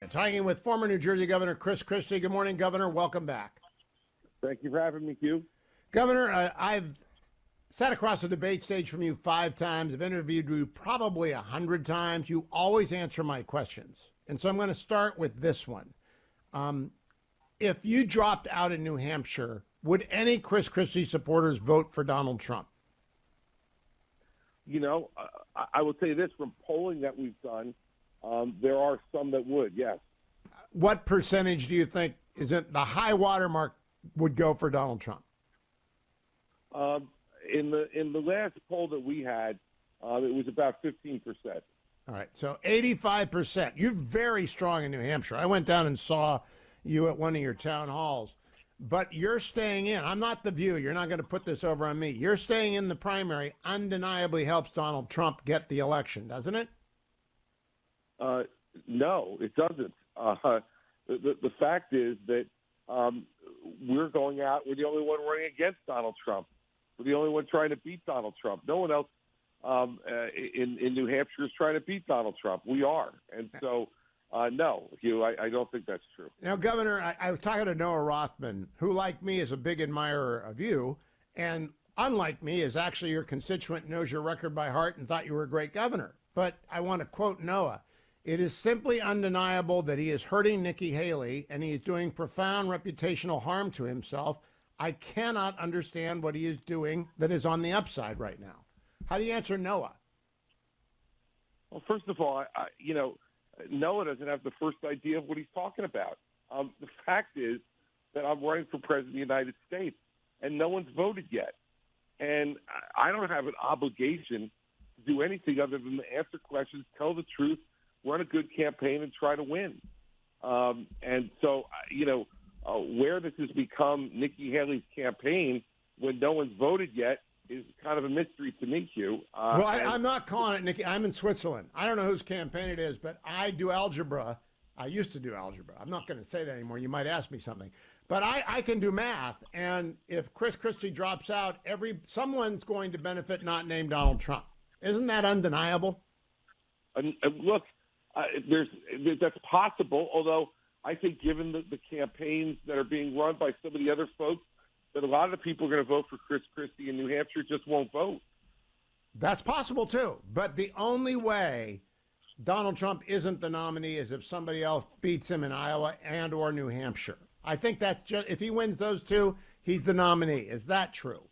Talking with former New Jersey Governor Chris Christie. Good morning, Governor. Welcome back. Thank you for having me, Hugh. Governor, I've sat across the debate stage from you 5 times. I've interviewed you probably 100 times. You always answer my questions. And so I'm going to start with this one. If you dropped out in New Hampshire, would any Chris Christie supporters vote for Donald Trump? You know, I will tell you this, from polling that we've done, there are some that would, yes. What percentage do you think is it the high water mark would go for Donald Trump? In the last poll that we had, it was about 15%. All right, so 85%. You're very strong in New Hampshire. I went down and saw you at one of your town halls, but you're staying in. I'm not the View. You're not going to put this over on me. You're staying in the primary undeniably helps Donald Trump get the election, doesn't it? No, it doesn't. The fact is that we're going out. We're the only one running against Donald Trump. We're the only one trying to beat Donald Trump. No one else in New Hampshire is trying to beat Donald Trump. We are. And so, no, Hugh, I don't think that's true. Now, Governor, I was talking to Noah Rothman, who, like me, is a big admirer of you, and unlike me, is actually your constituent, knows your record by heart, and thought you were a great governor. But I want to quote Noah. It is simply undeniable that he is hurting Nikki Haley and he is doing profound reputational harm to himself. I cannot understand what he is doing that is on the upside right now. How do you answer Noah? Well, first of all, Noah doesn't have the first idea of what he's talking about. The fact is that I'm running for president of the United States, and no one's voted yet. And I don't have an obligation to do anything other than to answer questions, tell the truth, run a good campaign, and try to win. And so, where this has become Nikki Haley's campaign when no one's voted yet is kind of a mystery to me, Hugh. I'm not calling it Nikki. I'm in Switzerland. I don't know whose campaign it is, but I do algebra. I used to do algebra. I'm not going to say that anymore. You might ask me something. But I can do math. And if Chris Christie drops out, someone's going to benefit not named Donald Trump. Isn't that undeniable? And look, that's possible, although I think given the campaigns that are being run by some of the other folks, that a lot of the people are going to vote for Chris Christie in New Hampshire just won't vote. That's possible, too. But the only way Donald Trump isn't the nominee is if somebody else beats him in Iowa and or New Hampshire. I think that's just, if he wins those two, he's the nominee. Is that true?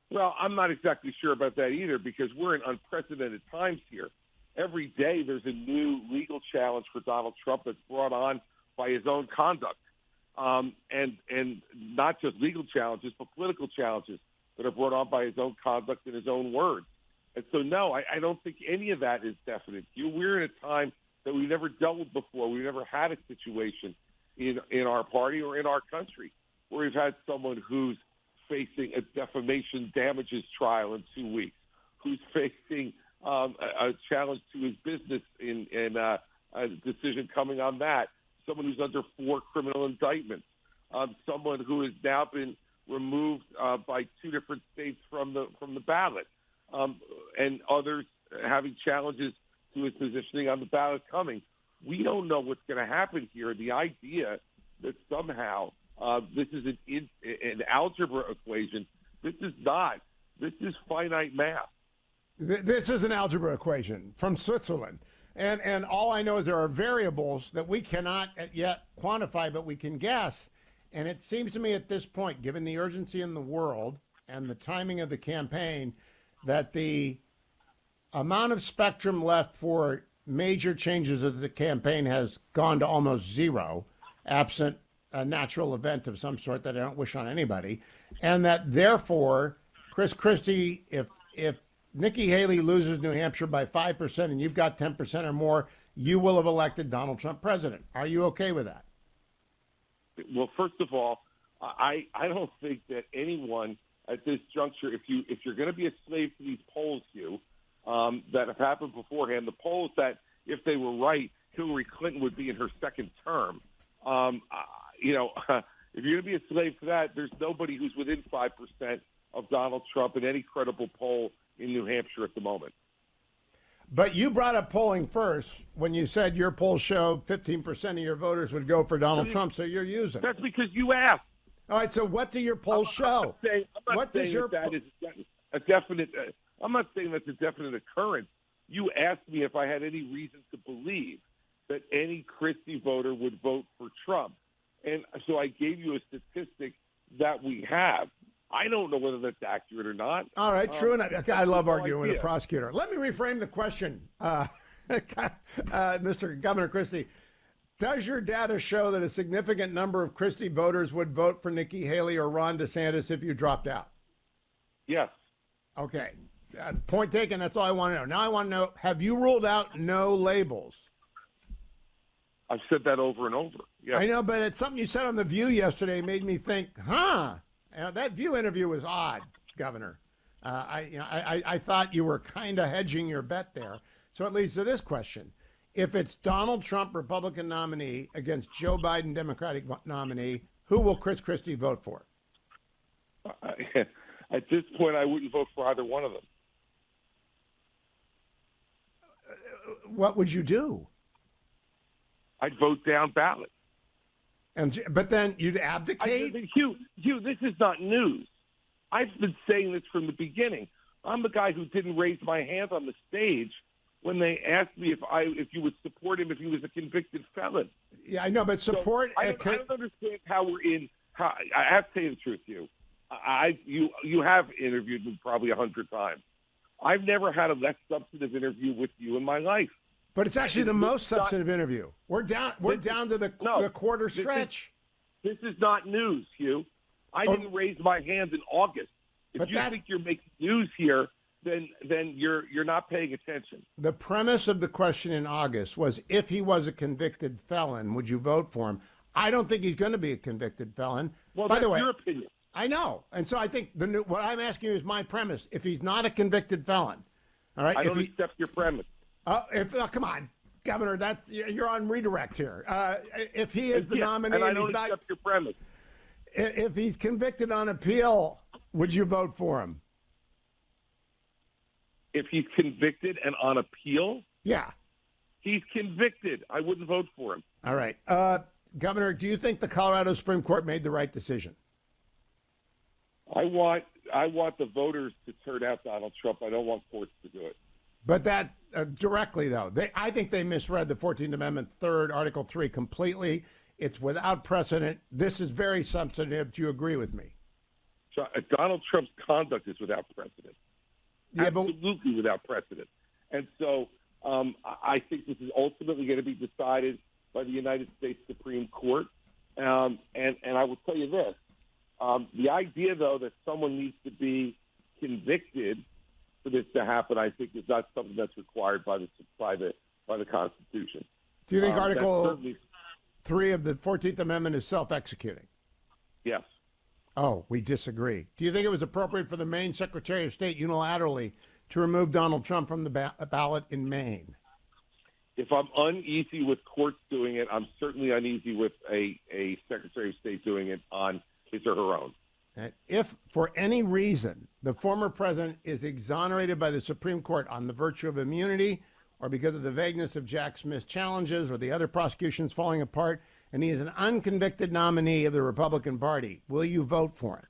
Well, I'm not exactly sure about that either, because we're in unprecedented times here. Every day there's a new legal challenge for Donald Trump that's brought on by his own conduct. And not just legal challenges, but political challenges that are brought on by his own conduct and his own words. And so, no, I don't think any of that is definite. We're in a time that we never dealt with before. We've never had a situation in our party or in our country where we've had someone who's facing a defamation damages trial in 2 weeks, who's facing a challenge to his business in a decision coming on that, someone who's under 4 criminal indictments, someone who has now been removed by 2 different states from the ballot, and others having challenges to his positioning on the ballot coming. We don't know what's going to happen here. The idea that somehow this is an algebra equation, this is not. This is finite math. This is an algebra equation from Switzerland. And all I know is there are variables that we cannot yet quantify, but we can guess. And it seems to me at this point, given the urgency in the world and the timing of the campaign, that the amount of spectrum left for major changes of the campaign has gone to almost zero, absent a natural event of some sort that I don't wish on anybody. And that therefore, Chris Christie, if Nikki Haley loses New Hampshire by 5% and you've got 10% or more, you will have elected Donald Trump president. Are you okay with that? Well, first of all, I don't think that anyone at this juncture, if you're going to be a slave to these polls, Hugh, that have happened beforehand, the polls that if they were right, Hillary Clinton would be in her second term. If you're going to be a slave to that, there's nobody who's within 5% of Donald Trump in any credible poll in New Hampshire at the moment. But you brought up polling first when you said your polls show 15% of your voters would go for Donald Trump, so you're using. That's because you asked. All right, so what do your polls show? I'm not saying that is a definite. I'm not saying that's a definite occurrence. You asked me if I had any reason to believe that any Christie voter would vote for Trump, and so I gave you a statistic that we have. I don't know whether that's accurate or not. All right, true enough. I love arguing with idea. a prosecutor. Let me reframe the question, Mr. Governor Christie. Does your data show that a significant number of Christie voters would vote for Nikki Haley or Ron DeSantis if you dropped out? Yes. Okay. Point taken. That's all I want to know. Now I want to know, have you ruled out no labels? I've said that over and over. Yeah. I know, but it's something you said on The View yesterday made me think, that View interview was odd, Governor. I thought you were kind of hedging your bet there. So it leads to this question. If it's Donald Trump, Republican nominee, against Joe Biden, Democratic nominee, who will Chris Christie vote for? At this point, I wouldn't vote for either one of them. What would you do? I'd vote down ballot. But then you'd abdicate? Hugh, this is not news. I've been saying this from the beginning. I'm the guy who didn't raise my hand on the stage when they asked me if you would support him if he was a convicted felon. Yeah, I know, but support. So I don't understand how we're in. I have to tell you the truth, Hugh. You have interviewed me probably 100 times. I've never had a less substantive interview with you in my life. But it's actually the most substantive interview. We're down to the quarter stretch. This is not news, Hugh. I didn't raise my hand in August. If you think you're making news here, then you're not paying attention. The premise of the question in August was, if he was a convicted felon, would you vote for him? I don't think he's going to be a convicted felon. Well, by that's the way, your opinion. I know, and so I think what I'm asking you is my premise. If he's not a convicted felon, all right. I don't accept your premise. Come on, Governor, you're on redirect here. If he is the nominee, and I don't accept your premise. If he's convicted on appeal, would you vote for him? If he's convicted and on appeal, yeah, he's convicted. I wouldn't vote for him. All right, Governor, do you think the Colorado Supreme Court made the right decision? I want the voters to turn out Donald Trump. I don't want courts to do it. But that directly, though, I think they misread the 14th Amendment, Article 3 completely. It's without precedent. This is very substantive. Do you agree with me? So, Donald Trump's conduct is without precedent. Yeah, absolutely without precedent. And so I think this is ultimately going to be decided by the United States Supreme Court. And I will tell you this. The idea, though, that someone needs to be convicted for this to happen, I think, is not something that's required by the Constitution. Do you think Article 3 of the 14th Amendment is self-executing? Yes. Oh, we disagree. Do you think it was appropriate for the Maine Secretary of State unilaterally to remove Donald Trump from the ballot in Maine? If I'm uneasy with courts doing it, I'm certainly uneasy with a Secretary of State doing it on his or her own. And if, for any reason, the former president is exonerated by the Supreme Court on the virtue of immunity or because of the vagueness of Jack Smith's challenges or the other prosecutions falling apart, and he is an unconvicted nominee of the Republican Party, will you vote for him?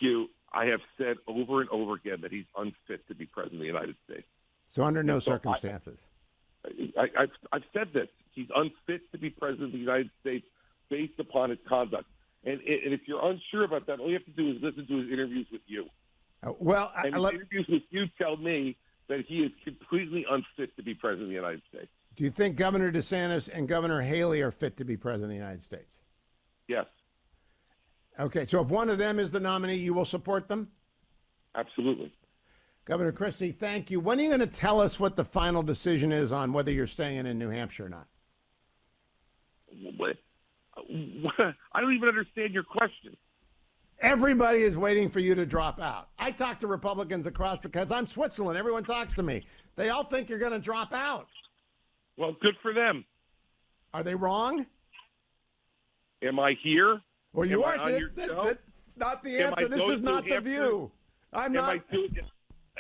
Hugh, I have said over and over again that he's unfit to be president of the United States. So under no circumstances. I've said this. He's unfit to be president of the United States based upon his conduct. And if you're unsure about that, all you have to do is listen to his interviews with you. Interviews with you tell me that he is completely unfit to be president of the United States. Do you think Governor DeSantis and Governor Haley are fit to be president of the United States? Yes. Okay, so if one of them is the nominee, you will support them? Absolutely. Governor Christie, thank you. When are you going to tell us what the final decision is on whether you're staying in New Hampshire or not? What? I don't even understand your question. Everybody is waiting for you to drop out. I talk to Republicans across the country. I'm Switzerland. Everyone talks to me. They all think you're going to drop out. Well, good for them. Are they wrong? Am I here? Well, you are. Not the answer. This is not The View. I'm not.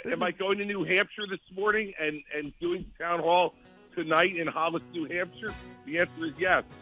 Am I going to New Hampshire this morning and doing town hall tonight in Hollis, New Hampshire? The answer is yes.